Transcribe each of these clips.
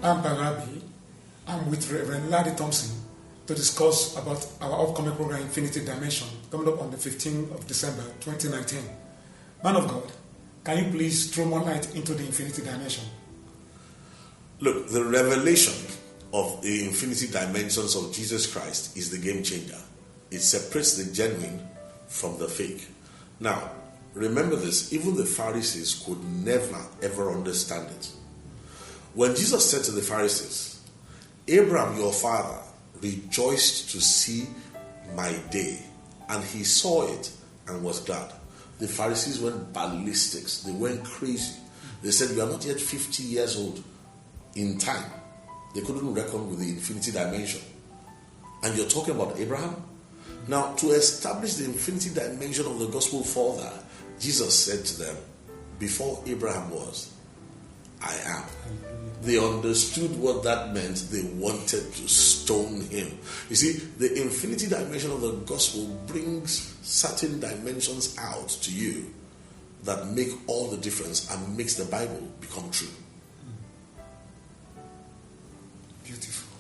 I'm Barabi. I'm with Reverend Larry Thompson to discuss about our upcoming program, Infinity Dimension, coming up on the 15th of December, 2019. Man of God, can you please throw more light into the Infinity Dimension? Look, the revelation of the infinity dimensions of Jesus Christ is the game changer. It separates the genuine from the fake. Now, remember this, even the Pharisees could never ever understand it. When Jesus said to the Pharisees, Abraham your father rejoiced to see my day, and he saw it and was glad. The Pharisees went ballistics. They went crazy. They said, you are not yet 50 years old in time. They couldn't reckon with the infinity dimension. And you're talking about Abraham? Now, to establish the infinity dimension of the gospel further, Jesus said to them, before Abraham was, I am. They understood what that meant. They wanted to stone him. You see, the infinity dimension of the gospel brings certain dimensions out to you that make all the difference and makes the Bible become true. Beautiful.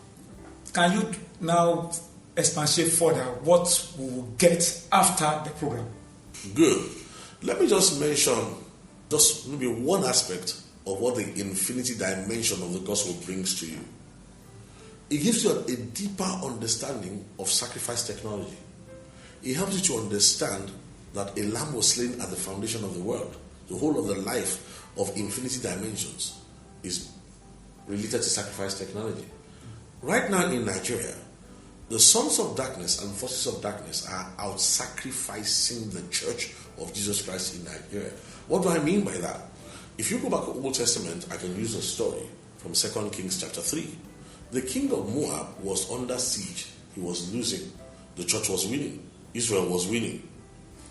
Can you now expatiate further what we will get after the program? Good. Let me just mention just maybe one aspect of what the infinity dimension of the gospel brings to you. It gives you a deeper understanding of sacrifice technology. It helps you to understand that a lamb was slain at the foundation of the world. The whole of the life of infinity dimensions is related to sacrifice technology. Right now in Nigeria, the sons of darkness and forces of darkness are out sacrificing the church of Jesus Christ in Nigeria. What do I mean by that? If you go back to the Old Testament, I can use a story from 2 Kings chapter 3. The king of Moab was under siege. He was losing. The church was winning. Israel was winning.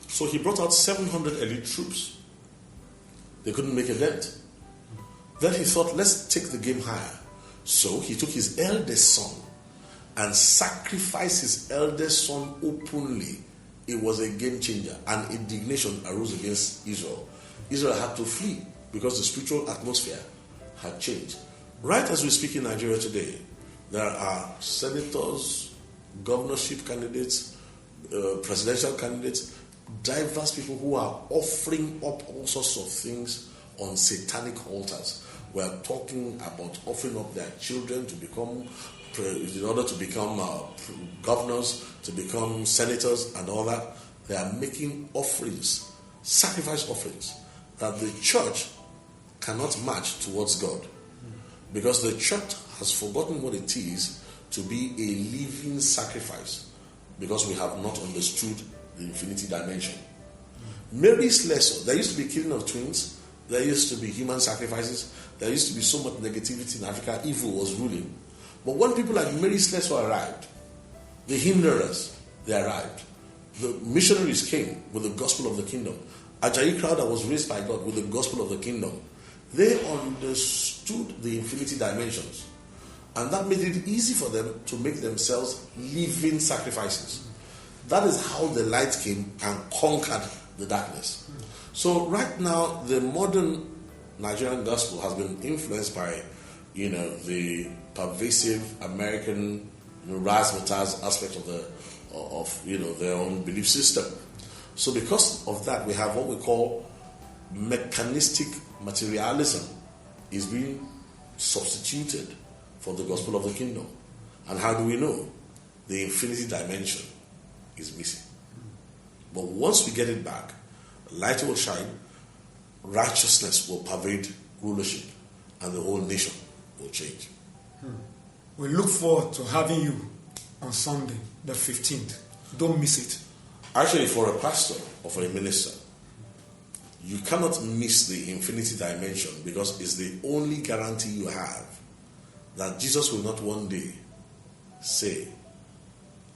So he brought out 700 elite troops. They couldn't make a dent. Then he thought, let's take the game higher. So he took his eldest son and sacrificed his eldest son openly. It was a game changer. And indignation arose against Israel. Israel had to flee because the spiritual atmosphere had changed. Right as we speak in Nigeria today, there are senators, governorship candidates, presidential candidates, diverse people who are offering up all sorts of things on satanic altars. We are talking about offering up their children to become, in order to become governors, to become senators and all that. They are making offerings, sacrifice offerings, that the church cannot match towards God. Because the church has forgotten what it is to be a living sacrifice, because we have not understood the infinity dimension. Mary's lesson, there used to be killing of twins, there used to be human sacrifices, there used to be so much negativity in Africa, evil was ruling. But when people like Mary Slessor arrived, the hinderers, they arrived. The missionaries came with the gospel of the kingdom. Ajayi Crowther was raised by God with the gospel of the kingdom. They understood the infinity dimensions. And that made it easy for them to make themselves living sacrifices. That is how the light came and conquered the darkness. So right now, the modern Nigerian gospel has been influenced by, the pervasive American razzmatazz aspect of their own belief system. So because of that, we have what we call mechanistic materialism is being substituted for the gospel of the kingdom. And how do we know? The infinity dimension is missing. But once we get it back, light will shine, righteousness will pervade rulership, and the whole nation will change. We look forward to having you on Sunday, the 15th. Don't miss it. Actually, for a pastor or for a minister, you cannot miss the infinity dimension, because it's the only guarantee you have that Jesus will not one day say,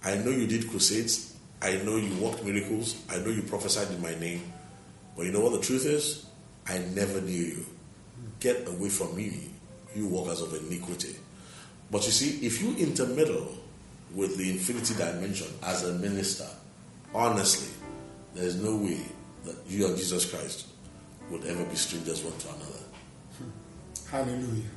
I know you did crusades, I know you worked miracles, I know you prophesied in my name, but you know what the truth is? I never knew you. Get away from me, you workers of iniquity. But you see, if you intermeddle with the infinity dimension as a minister, honestly, there is no way that you and Jesus Christ would ever be strangers one to another. Hallelujah.